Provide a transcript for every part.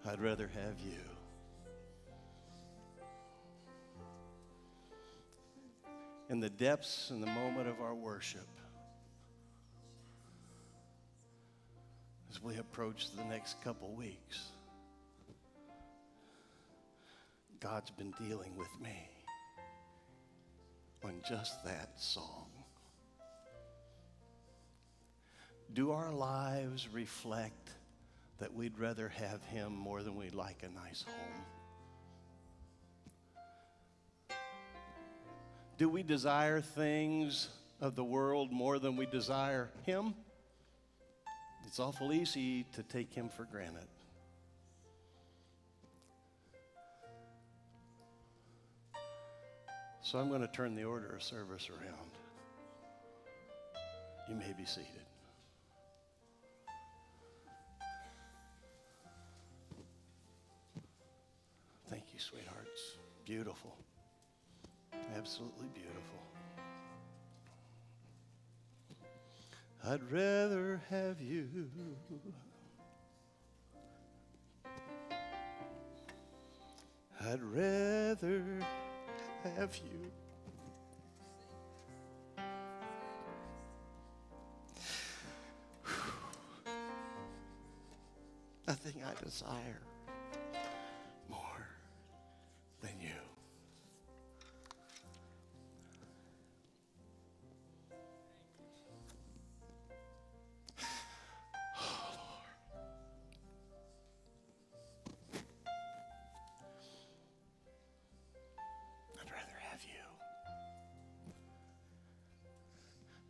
I'd rather have you. In the depths and the moment of our worship, as we approach the next couple weeks, God's been dealing with me on just that song. Do our lives reflect that we'd rather have him more than we'd like a nice home? Do we desire things of the world more than we desire him? It's awful easy to take him for granted. So I'm going to turn the order of service around. You may be seated. Thank you, sweethearts. Beautiful. Absolutely beautiful. I'd rather have you. I'd rather have you. Nothing I desire more than you.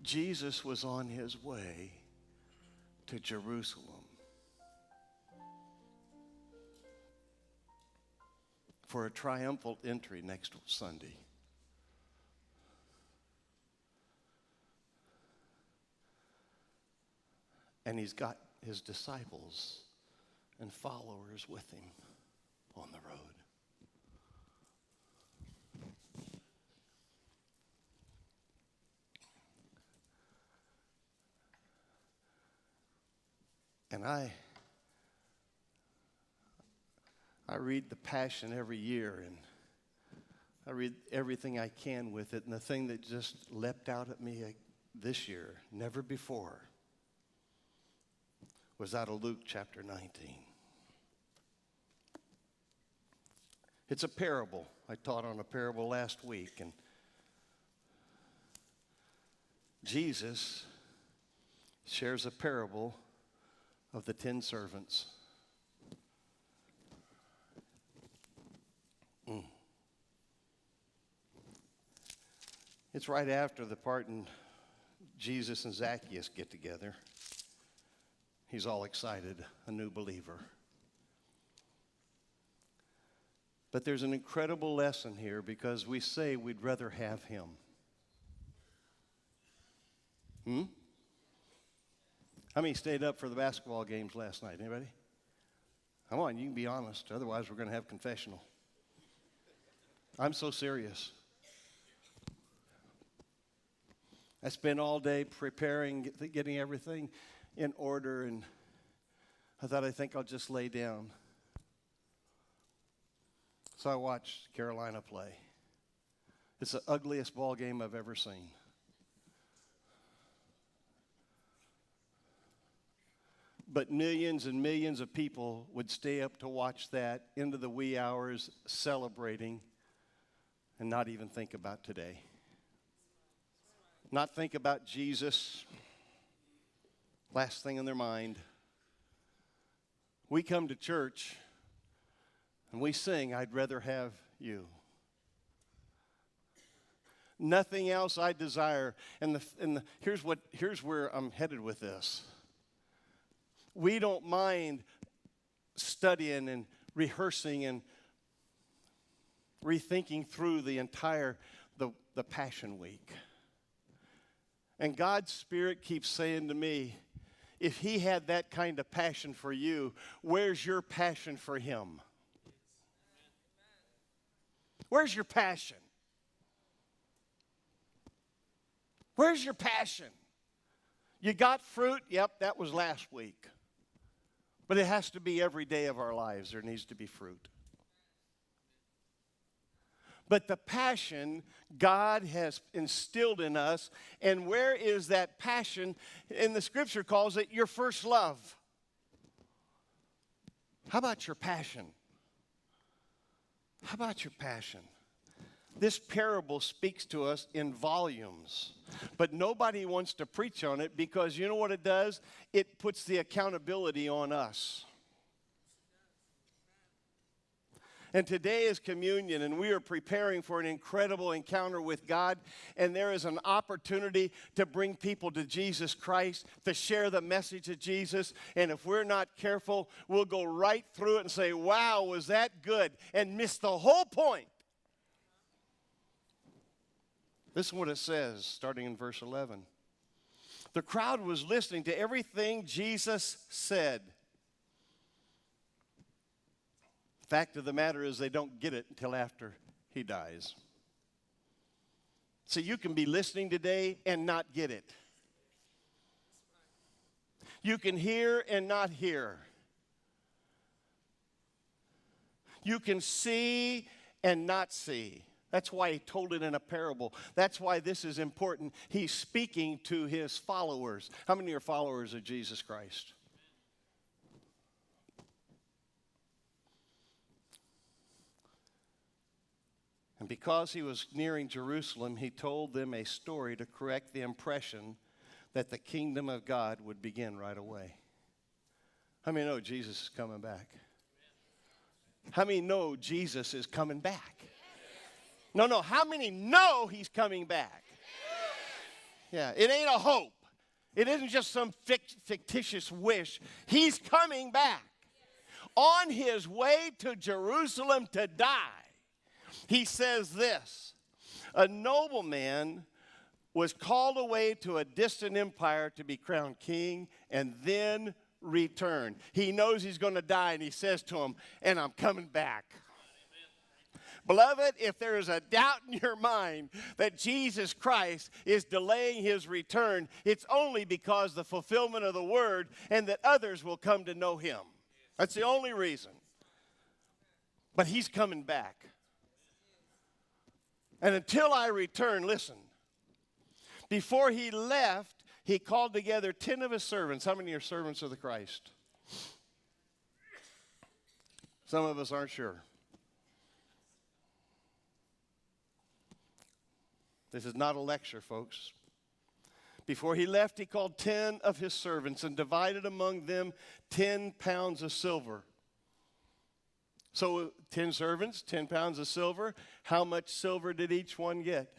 Jesus was on his way to Jerusalem for a triumphal entry next Sunday. And he's got his disciples and followers with him on the road. And I read the Passion every year, and I read everything I can with it. And the thing that just leapt out at me this year, never before, was out of Luke chapter 19. It's a parable. I taught on a parable last week, and Jesus shares a parable of the 10 servants. It's right after the part in Jesus and Zacchaeus get together. He's all excited, a new believer. But there's an incredible lesson here because we say we'd rather have him. How many stayed up for the basketball games last night? Anybody? Come on, you can be honest. Otherwise, we're going to have confessional. I'm so serious. I spent all day preparing, getting everything in order, and I think I'll just lay down. So I watched Carolina play. It's the ugliest ball game I've ever seen. But millions and millions of people would stay up to watch that into the wee hours, celebrating, and not even think about today. Not think about Jesus. Last thing in their mind. We come to church and we sing, I'd rather have you. Nothing else I desire. And here's where I'm headed with this. We don't mind studying and rehearsing and rethinking through the entire the Passion Week. And God's Spirit keeps saying to me, if he had that kind of passion for you, where's your passion for him? Where's your passion? Where's your passion? You got fruit? Yep, that was last week. But it has to be every day of our lives. There needs to be fruit. But the passion God has instilled in us, and where is that passion? And the scripture calls it your first love. How about your passion? How about your passion? This parable speaks to us in volumes, but nobody wants to preach on it because you know what it does? It puts the accountability on us. And today is communion, and we are preparing for an incredible encounter with God, and there is an opportunity to bring people to Jesus Christ, to share the message of Jesus, and if we're not careful, we'll go right through it and say, wow, was that good, and miss the whole point. Listen what it says, starting in verse 11. The crowd was listening to everything Jesus said. Fact of the matter is they don't get it until after he dies. So you can be listening today and not get it. You can hear and not hear. You can see and not see. That's why he told it in a parable. That's why this is important. He's speaking to his followers. How many are followers of Jesus Christ? And because he was nearing Jerusalem, he told them a story to correct the impression that the kingdom of God would begin right away. How many know Jesus is coming back? How many know Jesus is coming back? No. How many know he's coming back? Yeah, it ain't a hope. It isn't just some fictitious wish. He's coming back. On his way to Jerusalem to die. He says this, a nobleman was called away to a distant empire to be crowned king and then return. He knows he's going to die and he says to him, and I'm coming back. Beloved, if there is a doubt in your mind that Jesus Christ is delaying his return, it's only because the fulfillment of the word and that others will come to know him. That's the only reason. But he's coming back. And until I return, listen, before he left, he called together 10 of his servants. How many are servants of the Christ? Some of us aren't sure. This is not a lecture, folks. Before he left, he called 10 of his servants and divided among them 10 pounds of silver. So 10 servants, 10 pounds of silver. How much silver did each one get?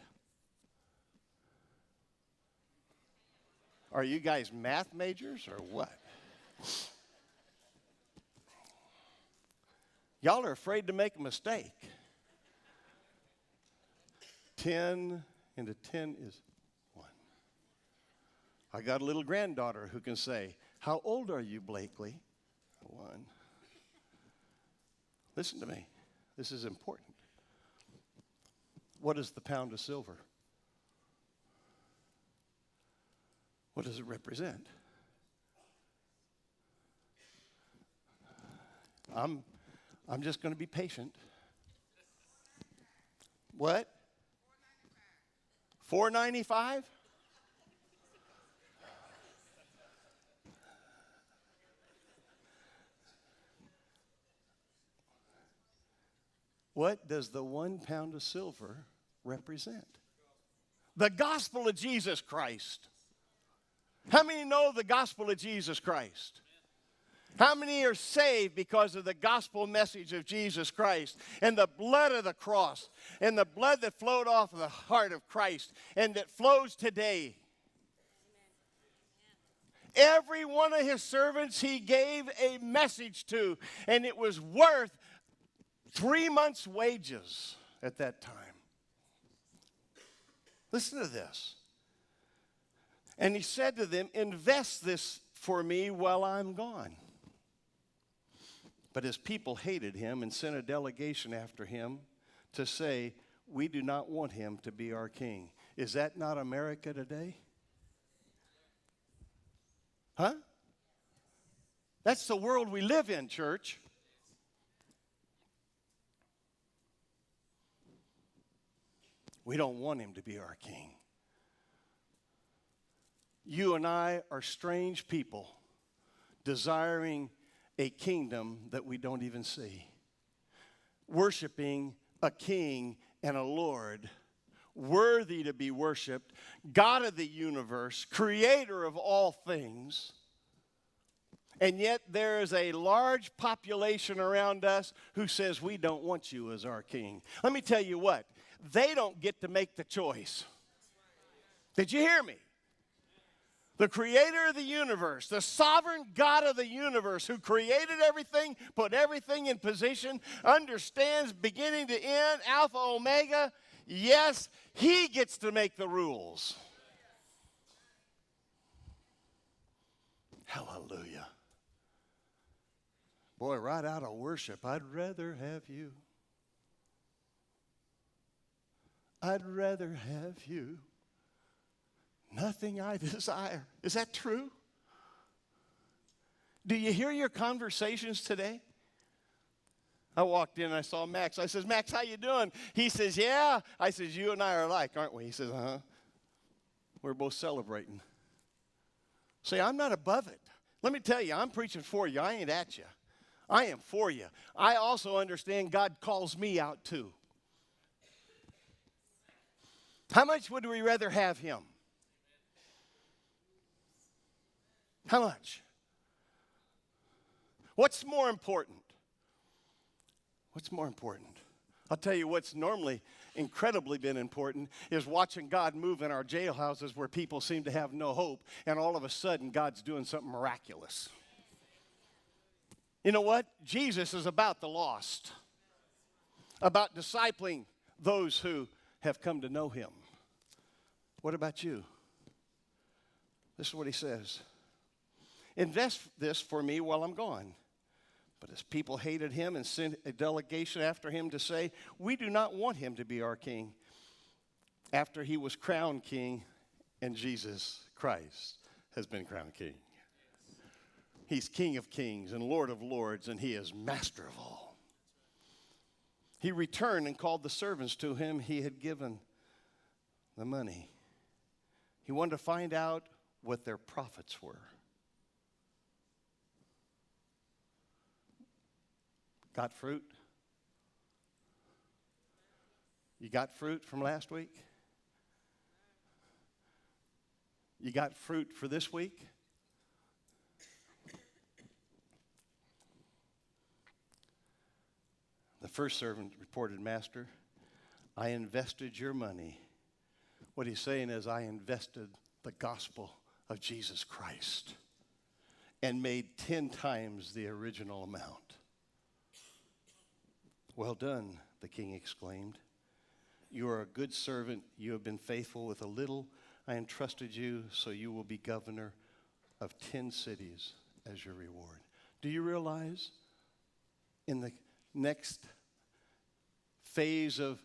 Are you guys math majors or what? Y'all are afraid to make a mistake. 10 into 10 is 1. I got a little granddaughter who can say, how old are you, Blakely? 1. Listen to me. This is important. What is the pound of silver? What does it represent? I'm just going to be patient. What? $4.95? What does the 1 pound of silver represent? The gospel of Jesus Christ. How many know the gospel of Jesus Christ? How many are saved because of the gospel message of Jesus Christ and the blood of the cross and the blood that flowed off of the heart of Christ and that flows today? Every one of his servants he gave a message to, and it was worth 3 months' wages at that time. Listen to this. And he said to them, invest this for me while I'm gone. But his people hated him and sent a delegation after him to say, we do not want him to be our king. Is that not America today? Huh? That's the world we live in, church. We don't want him to be our king. You and I are strange people desiring a kingdom that we don't even see. Worshiping a king and a Lord worthy to be worshiped, God of the universe, creator of all things. And yet there is a large population around us who says we don't want you as our king. Let me tell you what, they don't get to make the choice. Did you hear me? The creator of the universe, the sovereign God of the universe who created everything, put everything in position, understands beginning to end, Alpha, Omega. Yes, he gets to make the rules. Hallelujah. Boy, right out of worship, I'd rather have you. I'd rather have you. Nothing I desire. Is that true? Do you hear your conversations today? I walked in and I saw Max. I says, Max, how you doing? He says, yeah. I says, you and I are alike, aren't we? He says, uh-huh. We're both celebrating. See, I'm not above it. Let me tell you, I'm preaching for you. I ain't at you. I am for you. I also understand God calls me out too. How much would we rather have him? How much? What's more important? What's more important? I'll tell you what's normally incredibly been important is watching God move in our jailhouses where people seem to have no hope, and all of a sudden God's doing something miraculous. You know what? Jesus is about the lost, about discipling those who have come to know him. What about you? This is what he says. Invest this for me while I'm gone. But his people hated him and sent a delegation after him to say, we do not want him to be our king. After he was crowned king, and Jesus Christ has been crowned king. He's King of kings and Lord of lords, and he is master of all. He returned and called the servants to him he had given the money. He wanted to find out what their profits were. Got fruit? You got fruit from last week? You got fruit for this week? The first servant reported, Master, I invested your money. What he's saying is, I invested the gospel of Jesus Christ and made 10 times the original amount. Well done, the king exclaimed. You are a good servant. You have been faithful with a little. I entrusted you, so you will be governor of 10 cities as your reward. Do you realize in the next phase of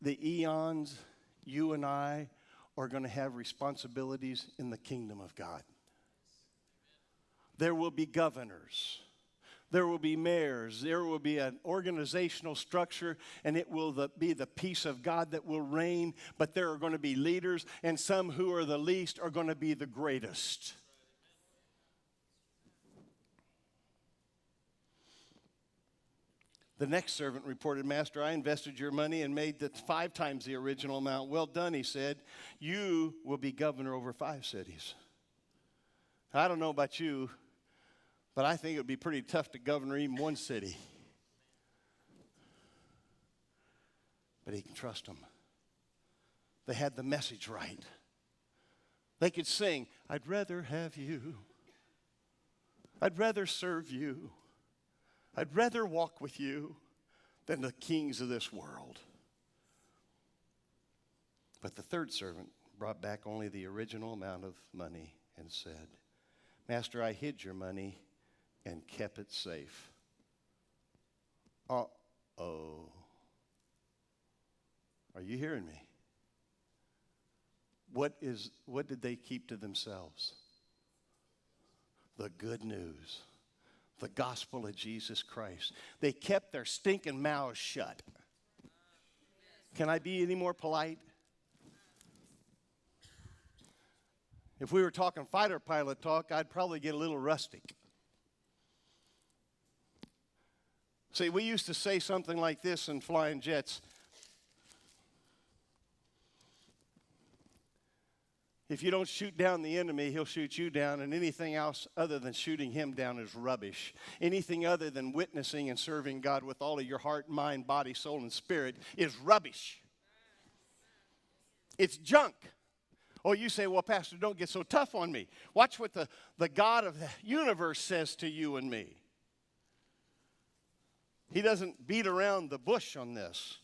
the eons, you and I are going to have responsibilities in the kingdom of God? There will be governors. There will be mayors. There will be an organizational structure, and it will be the peace of God that will reign. But there are going to be leaders, and some who are the least are going to be the greatest. The next servant reported, Master, I invested your money and made 5 times the original amount. Well done, he said. You will be governor over 5 cities. I don't know about you, but I think it would be pretty tough to govern even one city. But he can trust them. They had the message right. They could sing, I'd rather have you. I'd rather serve you. I'd rather walk with you than the kings of this world. But the third servant brought back only the original amount of money and said, Master, I hid your money and kept it safe. Uh-oh. Are you hearing me? What did they keep to themselves? the good news, the gospel of Jesus Christ. They kept their stinking mouths shut. Can I be any more polite? If we were talking fighter pilot talk, I'd probably get a little rustic. See, we used to say something like this in flying jets. If you don't shoot down the enemy, he'll shoot you down, and anything else other than shooting him down is rubbish. Anything other than witnessing and serving God with all of your heart, mind, body, soul, and spirit is rubbish. It's junk. Oh, you say, well, Pastor, don't get so tough on me. Watch what the God of the universe says to you and me. He doesn't beat around the bush on this.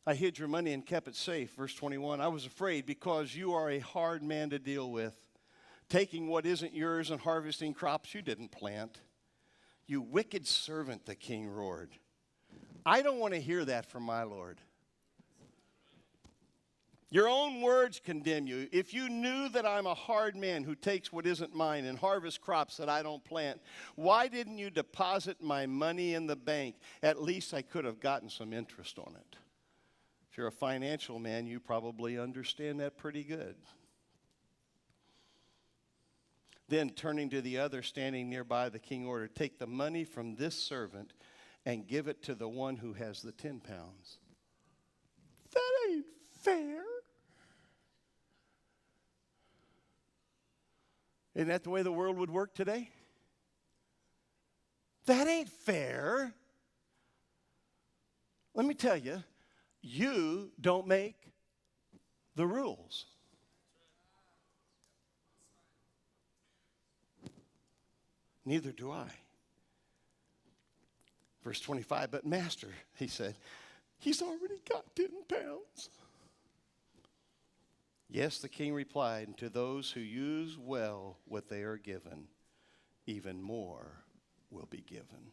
I hid your money and kept it safe. Verse 21, I was afraid because you are a hard man to deal with, taking what isn't yours and harvesting crops you didn't plant. You wicked servant, the king roared. I don't want to hear that from my Lord. Your own words condemn you. If you knew that I'm a hard man who takes what isn't mine and harvests crops that I don't plant, why didn't you deposit my money in the bank? At least I could have gotten some interest on it. If you're a financial man, you probably understand that pretty good. Then, turning to the other standing nearby, the king ordered, take the money from this servant and give it to the one who has the 10 pounds. That ain't fair. Isn't that the way the world would work today? That ain't fair. Let me tell you, you don't make the rules. Neither do I. Verse 25, but master, he said, he's already got 10 pounds. Yes, the king replied, and to those who use well what they are given, even more will be given.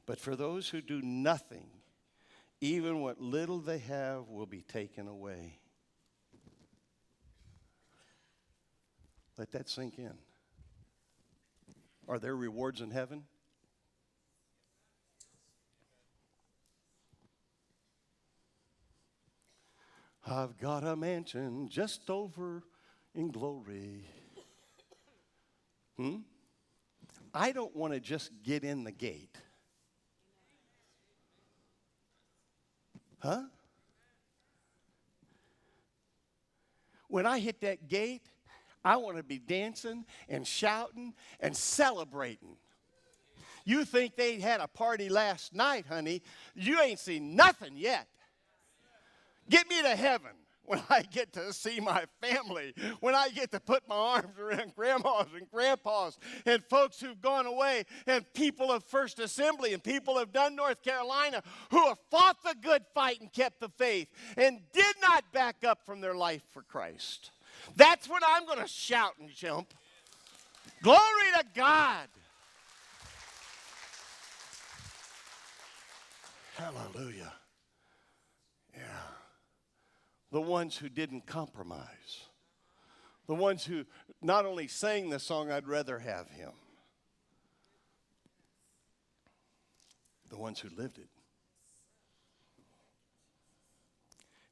But for those who do nothing, even what little they have will be taken away. Let that sink in. Are there rewards in heaven? I've got a mansion just over in glory. I don't want to just get in the gate. Huh? When I hit that gate, I want to be dancing and shouting and celebrating. You think they had a party last night, honey? You ain't seen nothing yet. Get me to heaven when I get to see my family, when I get to put my arms around grandmas and grandpas and folks who've gone away and people of First Assembly and people of Dunn, North Carolina who have fought the good fight and kept the faith and did not back up from their life for Christ. That's when I'm going to shout and jump. Glory to God. Hallelujah. Yeah. The ones who didn't compromise. The ones who not only sang the song, I'd rather have him. The ones who lived it.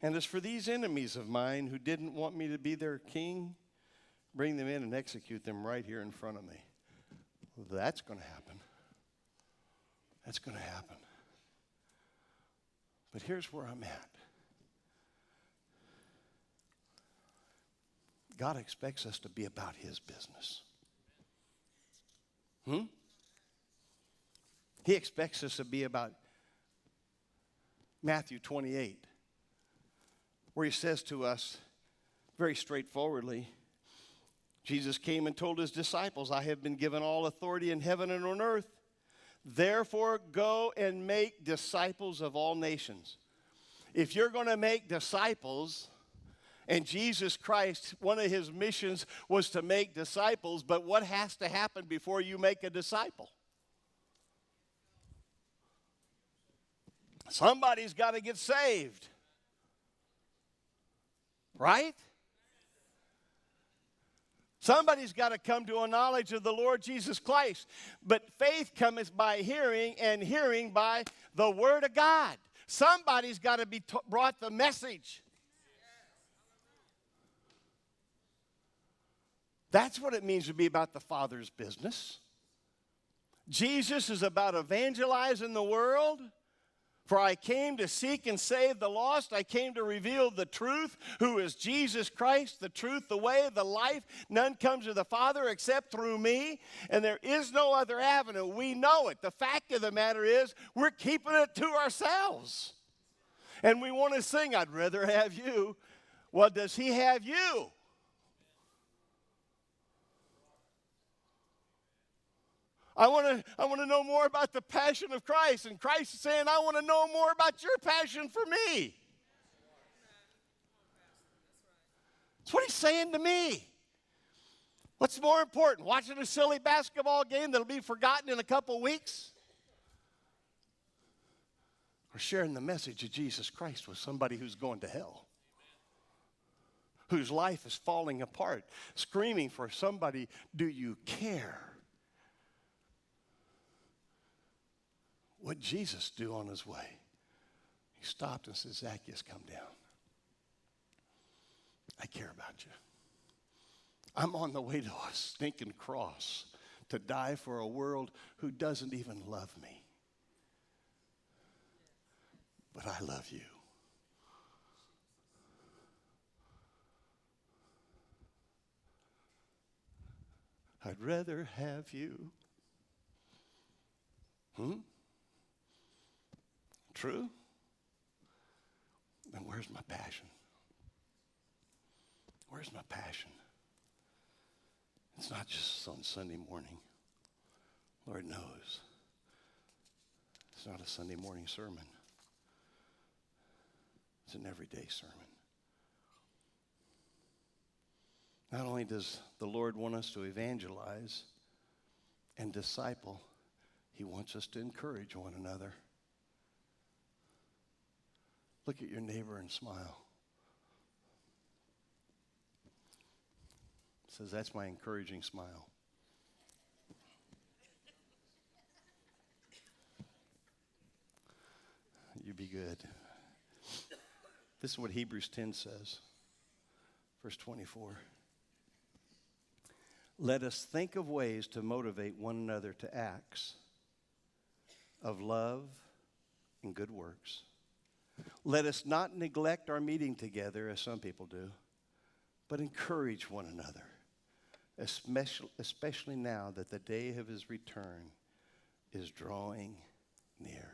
And as for these enemies of mine who didn't want me to be their king, bring them in and execute them right here in front of me. That's going to happen. That's going to happen. But here's where I'm at. God expects us to be about his business. He expects us to be about Matthew 28, where he says to us very straightforwardly, Jesus came and told his disciples, I have been given all authority in heaven and on earth. Therefore, go and make disciples of all nations. If you're going to make disciples, and Jesus Christ, one of his missions was to make disciples, but what has to happen before you make a disciple? Somebody's got to get saved. Right? Somebody's got to come to a knowledge of the Lord Jesus Christ. But faith cometh by hearing, and hearing by the Word of God. Somebody's got to be brought the message. That's what it means to be about the Father's business. Jesus is about evangelizing the world. For I came to seek and save the lost. I came to reveal the truth, who is Jesus Christ, the truth, the way, the life. None comes to the Father except through me. And there is no other avenue. We know it. The fact of the matter is, we're keeping it to ourselves. And we want to sing, I'd rather have you. Well, does he have you? I want to know more about the passion of Christ. And Christ is saying, I want to know more about your passion for me. That's what he's saying to me. What's more important, watching a silly basketball game that'll be forgotten in a couple weeks? Or sharing the message of Jesus Christ with somebody who's going to hell? Whose life is falling apart, screaming for somebody, do you care? What did Jesus do on his way? He stopped and said, Zacchaeus, come down. I care about you. I'm on the way to a stinking cross to die for a world who doesn't even love me. But I love you. I'd rather have you. True? Then where's my passion? Where's my passion? It's not just on Sunday morning. Lord knows. It's not a Sunday morning sermon. It's an everyday sermon. Not only does the Lord want us to evangelize and disciple, he wants us to encourage one another. Look at your neighbor and smile. Says, that's my encouraging smile. You be good. This is what Hebrews 10 says, verse 24. Let us think of ways to motivate one another to acts of love and good works. Let us not neglect our meeting together, as some people do, but encourage one another, especially now that the day of his return is drawing near.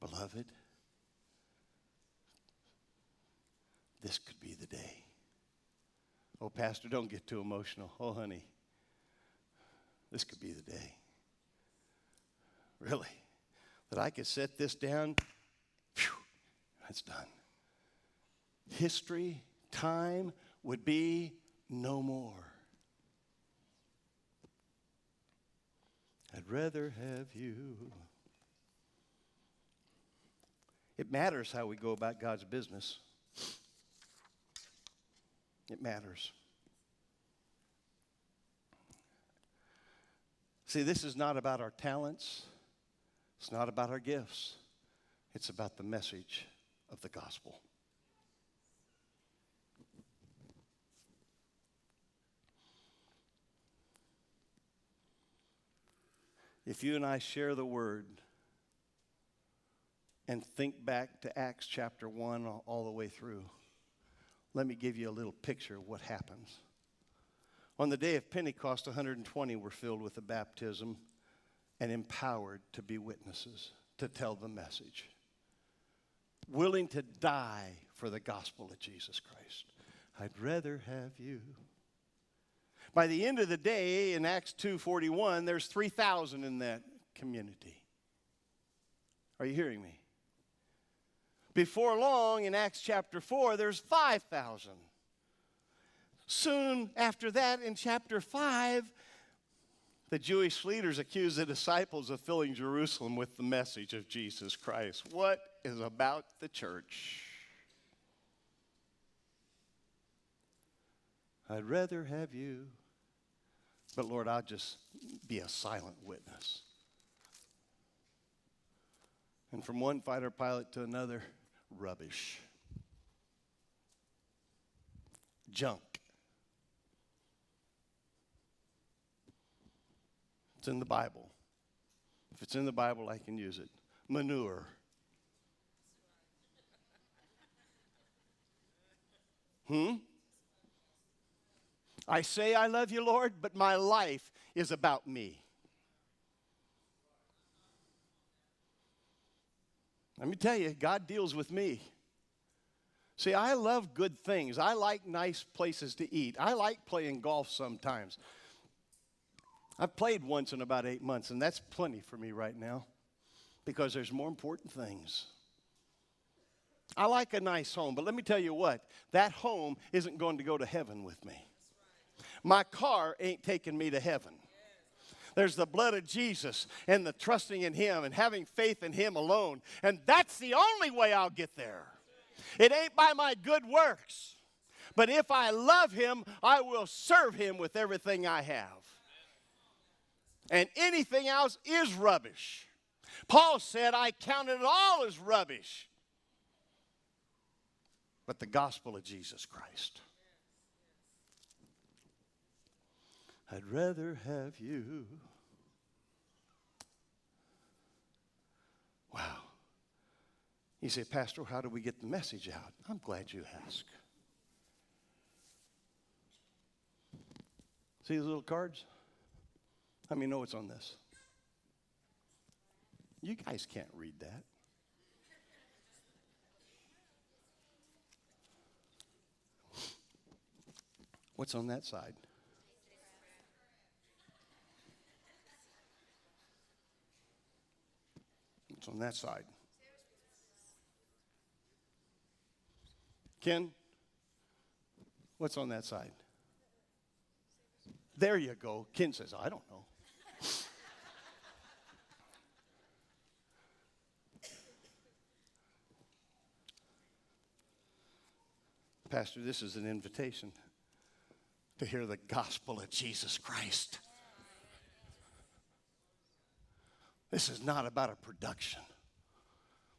Beloved, this could be the day. Oh, Pastor, don't get too emotional. Oh, honey, this could be the day. Really? That I could set this down, phew, that's done. History, time would be no more. I'd rather have you. It matters how we go about God's business. It matters. See, this is not about our talents. It's not about our gifts. It's about the message of the gospel. If you and I share the word and think back to Acts chapter 1 all the way through, let me give you a little picture of what happens. On the day of Pentecost, 120 were filled with the baptism and empowered to be witnesses, to tell the message. Willing to die for the gospel of Jesus Christ. I'd rather have you. By the end of the day, in Acts 2:41, there's 3,000 in that community. Are you hearing me? Before long, in Acts chapter 4, there's 5,000. Soon after that, in chapter 5, the Jewish leaders accuse the disciples of filling Jerusalem with the message of Jesus Christ. What is about the church? I'd rather have you. But Lord, I'll just be a silent witness. And from one fighter pilot to another, rubbish. Junk. It's in the Bible. If it's in the Bible, I can use it. Manure. I say I love you, Lord, but my life is about me. Let me tell you, God deals with me. See, I love good things. I like nice places to eat. I like playing golf sometimes. I've played once in about 8 months, and that's plenty for me right now because there's more important things. I like a nice home, but let me tell you what, that home isn't going to go to heaven with me. My car ain't taking me to heaven. There's the blood of Jesus and the trusting in Him and having faith in Him alone, and that's the only way I'll get there. It ain't by my good works, but if I love Him, I will serve Him with everything I have. And anything else is rubbish. Paul said, I counted it all as rubbish. But the gospel of Jesus Christ. I'd rather have you. Wow. You say, Pastor, how do we get the message out? I'm glad you asked. See these little cards? How many know what's on this? You guys can't read that. What's on that side? What's on that side? Ken, what's on that side? There you go. Ken says, I don't know. Pastor, this is an invitation to hear the gospel of Jesus Christ. This is not about a production.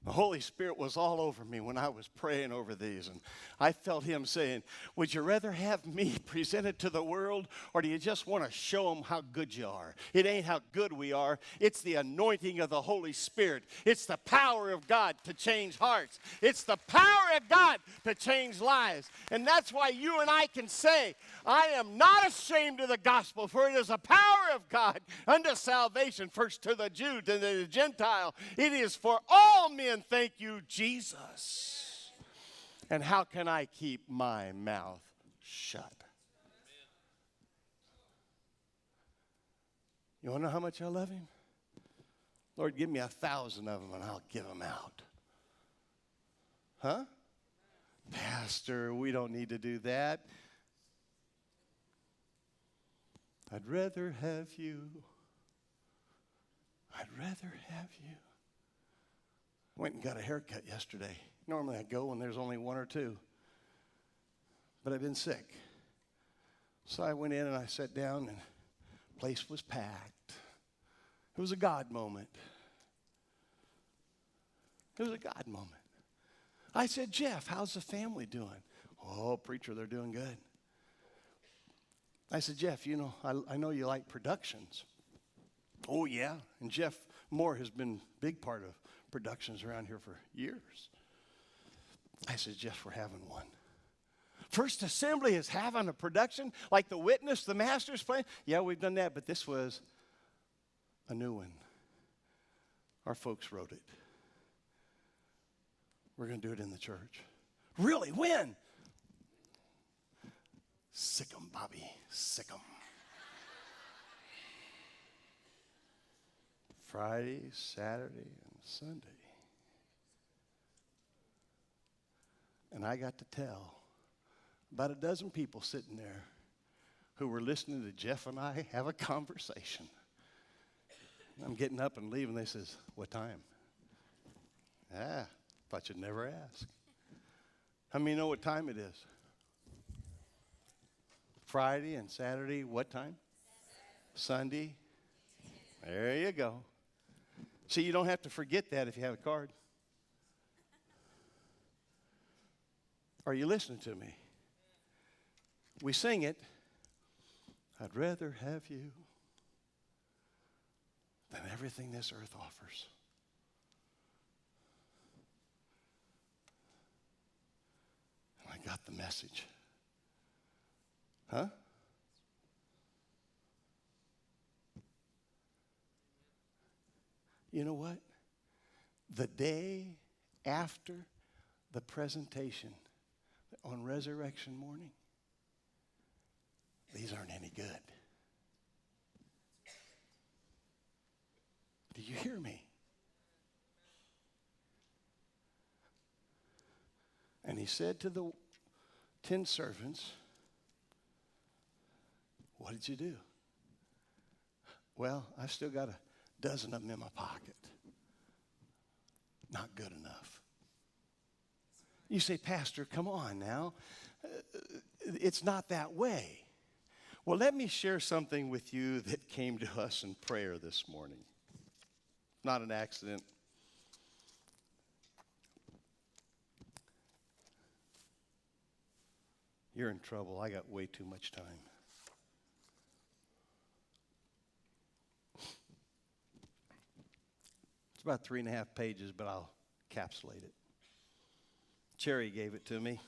The Holy Spirit was all over me when I was praying over these, and I felt Him saying, would you rather have me presented to the world, or do you just want to show them how good you are? It ain't how good we are. It's the anointing of the Holy Spirit. It's the power of God to change hearts. It's the power of God to change lives. And that's why you and I can say, I am not ashamed of the gospel, for it is the power of God unto salvation, first to the Jew, to the Gentile. It is for all men. Thank you, Jesus. And how can I keep my mouth shut? You want to know how much I love Him? Lord, give me 1,000 of them and I'll give them out. Huh? Pastor, we don't need to do that. I'd rather have you. I'd rather have you. Went and got a haircut yesterday. Normally I go when there's only one or two. But I've been sick. So I went in and I sat down and the place was packed. It was a God moment. It was a God moment. I said, Jeff, how's the family doing? Oh, preacher, they're doing good. I said, Jeff, you know, I know you like productions. Oh, yeah. And Jeff Moore has been a big part of productions around here for years. I said, Jeff, we're having one. First Assembly is having a production like The Witness, The Master's Plan. Yeah, we've done that, but this was a new one. Our folks wrote it. We're going to do it in the church. Really? When? Sick 'em, Bobby. Sick 'em. Friday, Saturday, and Sunday. And I got to tell about a dozen people sitting there who were listening to Jeff and I have a conversation. I'm getting up and leaving. They says, what time? Thought you'd never ask. How many know what time it is? Friday and Saturday, what time? Sunday. There you go. See, you don't have to forget that if you have a card. Are you listening to me? We sing it, I'd rather have you than everything this earth offers. And I got the message. Huh? You know what? The day after the presentation on resurrection morning, these aren't any good. Do you hear me? And he said to the 10 servants, what did you do? Well, I've still got a dozen of them in my pocket. Not good enough. You say, Pastor, come on now. It's not that way. Well, let me share something with you that came to us in prayer this morning. Not an accident. You're in trouble. I got way too much time. It's about 3.5 pages, but I'll encapsulate it. Cherry gave it to me.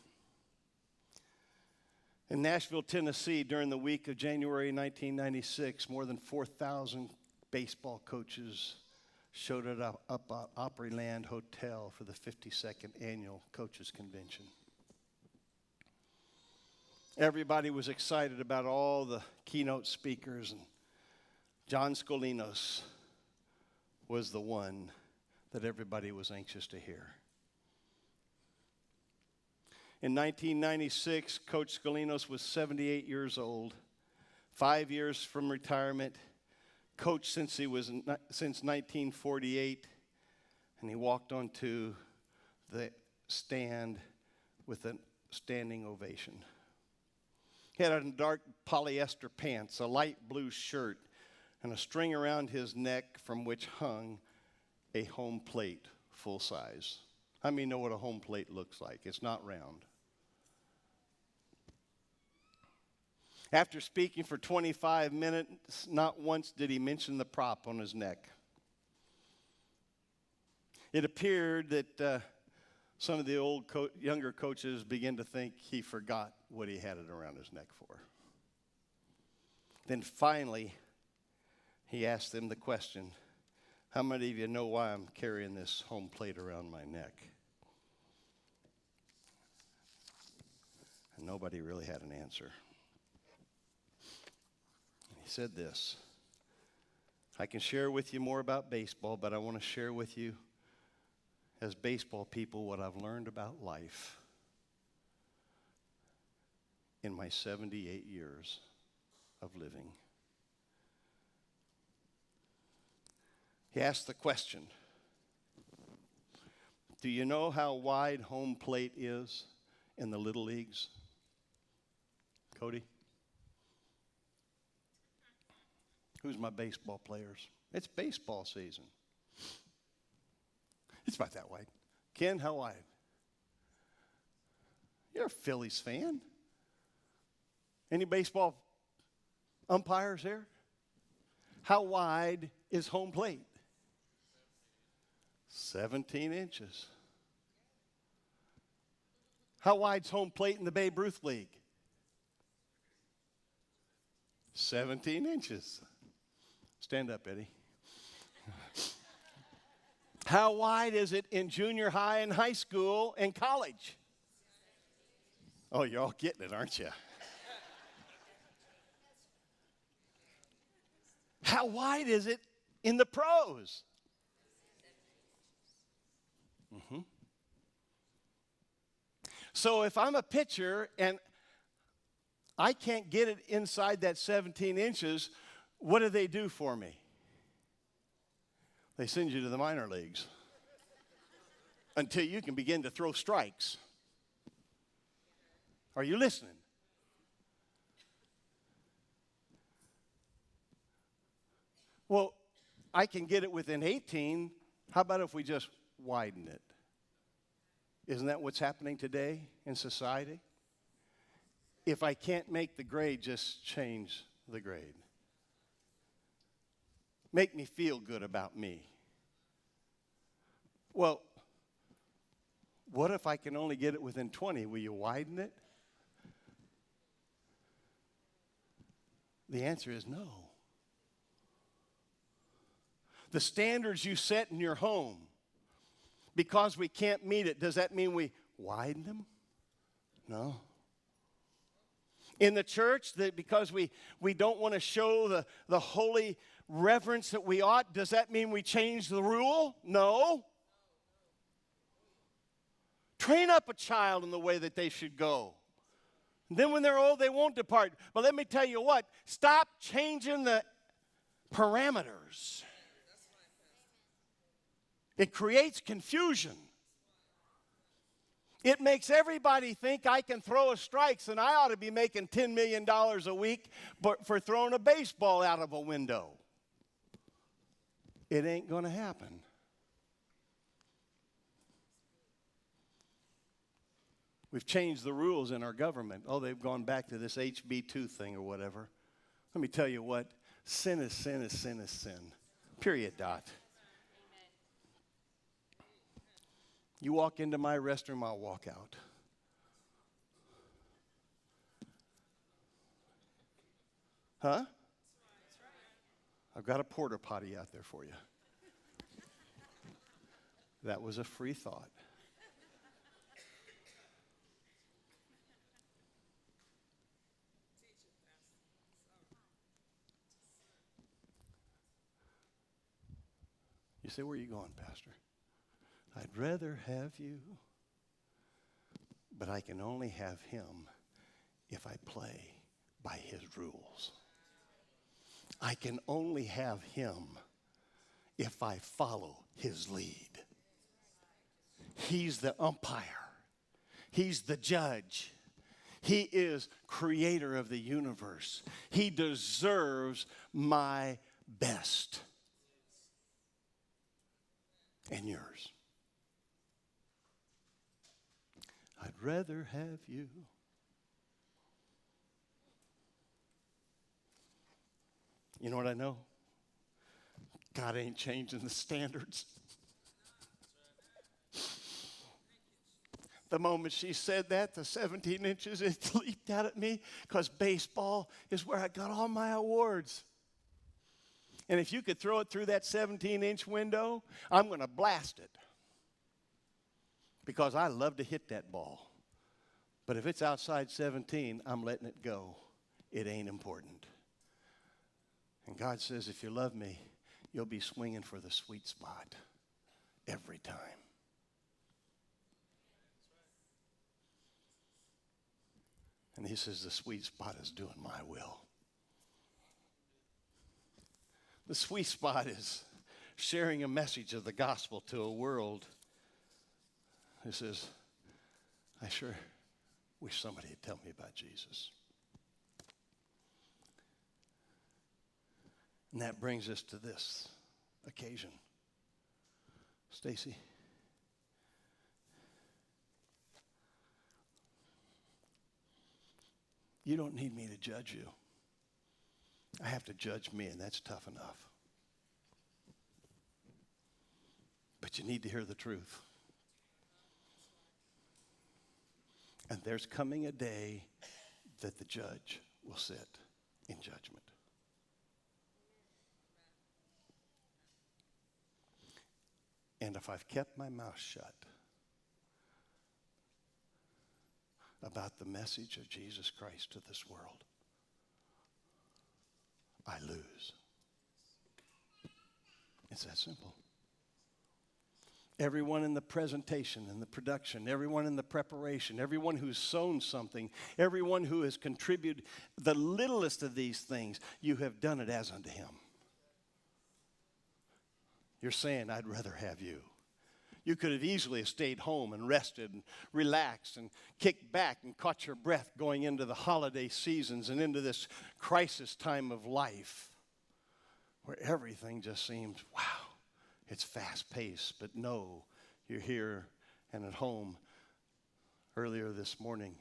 In Nashville, Tennessee, during the week of January 1996, more than 4,000 baseball coaches showed up at Opryland Hotel for the 52nd annual coaches convention. Everybody was excited about all the keynote speakers, and John Scolinos was the one that everybody was anxious to hear. In 1996, Coach Scolinos was 78 years old, 5 years from retirement, coached since 1948, and he walked onto the stand with a standing ovation. He had on dark polyester pants, a light blue shirt, and a string around his neck from which hung a home plate, full size. How many know what a home plate looks like? It's not round. After speaking for 25 minutes, not once did he mention the prop on his neck. It appeared that some of the younger coaches began to think he forgot what he had it around his neck for. Then finally, he asked them the question, how many of you know why I'm carrying this home plate around my neck? And nobody really had an answer. And he said this, I can share with you more about baseball, but I want to share with you as baseball people what I've learned about life in my 78 years of living. He asked the question, do you know how wide home plate is in the little leagues? Cody? Who's my baseball players? It's baseball season. It's about that wide. Ken, how wide? You're a Phillies fan. Any baseball umpires here? How wide is home plate? 17 inches. How wide's home plate in the Babe Ruth League? 17 inches. Stand up, Eddie. How wide is it in junior high and high school and college? Oh, you're all getting it, aren't you? How wide is it in the pros? Mm-hmm. So if I'm a pitcher and I can't get it inside that 17 inches, what do they do for me? They send you to the minor leagues until you can begin to throw strikes. Are you listening? Well, I can get it within 18. How about if we just widen it? Isn't that what's happening today in society? If I can't make the grade, just change the grade. Make me feel good about me. Well, what if I can only get it within 20? Will you widen it? The answer is no. The standards you set in your home, because we can't meet it, does that mean we widen them? No. In the church, that because we don't want to show the holy reverence that we ought, does that mean we change the rule? No. Train up a child in the way that they should go. And then when they're old, they won't depart. But let me tell you what, stop changing the parameters. It creates confusion. It makes everybody think I can throw a strikes and I ought to be making $10 million a week for throwing a baseball out of a window. It ain't going to happen. We've changed the rules in our government. Oh, they've gone back to this HB2 thing or whatever. Let me tell you what, sin is sin is sin is sin. Period, dot. You walk into my restroom, I'll walk out. Huh? I've got a porta potty out there for you. That was a free thought. You say, where are you going, Pastor? I'd rather have you, but I can only have him if I play by his rules. I can only have him if I follow his lead. He's the umpire. He's the judge. He is creator of the universe. He deserves my best and yours. I'd rather have you. You know what I know? God ain't changing the standards. The moment she said that, the 17 inches, it leaped out at me because baseball is where I got all my awards. And if you could throw it through that 17-inch window, I'm going to blast it. Because I love to hit that ball. But if it's outside 17, I'm letting it go. It ain't important. And God says, if you love me, you'll be swinging for the sweet spot every time. And he says, the sweet spot is doing my will. The sweet spot is sharing a message of the gospel to a world who says, I sure wish somebody would tell me about Jesus. And that brings us to this occasion. Stacy. You don't need me to judge you. I have to judge me, and that's tough enough. But you need to hear the truth. And there's coming a day that the judge will sit in judgment. And if I've kept my mouth shut about the message of Jesus Christ to this world, I lose. It's that simple. Everyone in the presentation and the production, everyone in the preparation, everyone who's sown something, everyone who has contributed the littlest of these things, you have done it as unto him. You're saying, I'd rather have you. You could have easily stayed home and rested and relaxed and kicked back and caught your breath going into the holiday seasons and into this crisis time of life. where everything just seems, wow, it's fast-paced, but no, you're here and at home. Earlier this morning,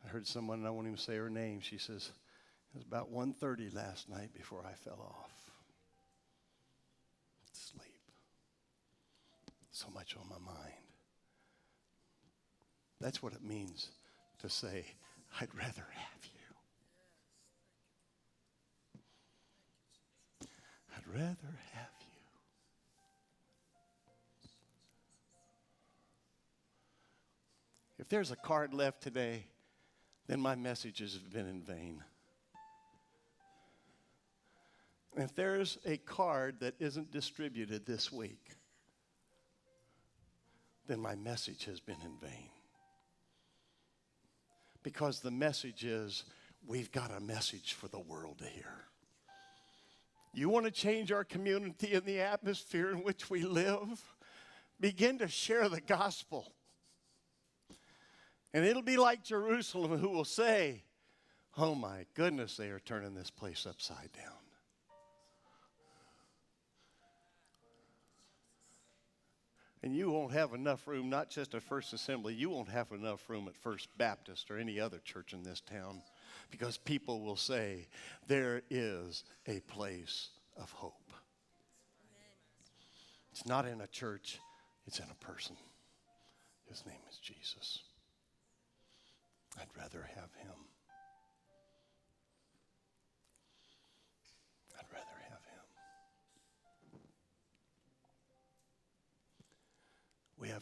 I heard someone, and I won't even say her name, she says, it was about 1:30 last night before I fell off. Sleep. So much on my mind. That's what it means to say, I'd rather have you. I'd rather have you. If there's a card left today, then my messages have been in vain. And if there's a card that isn't distributed this week, then my message has been in vain. Because the message is, we've got a message for the world to hear. You want to change our community and the atmosphere in which we live? Begin to share the gospel. And it'll be like Jerusalem, who will say, oh my goodness, they are turning this place upside down. And you won't have enough room, not just at First Assembly, you won't have enough room at First Baptist or any other church in this town, because people will say, there is a place of hope. It's not in a church, it's in a person. His name is Jesus. I'd rather have him.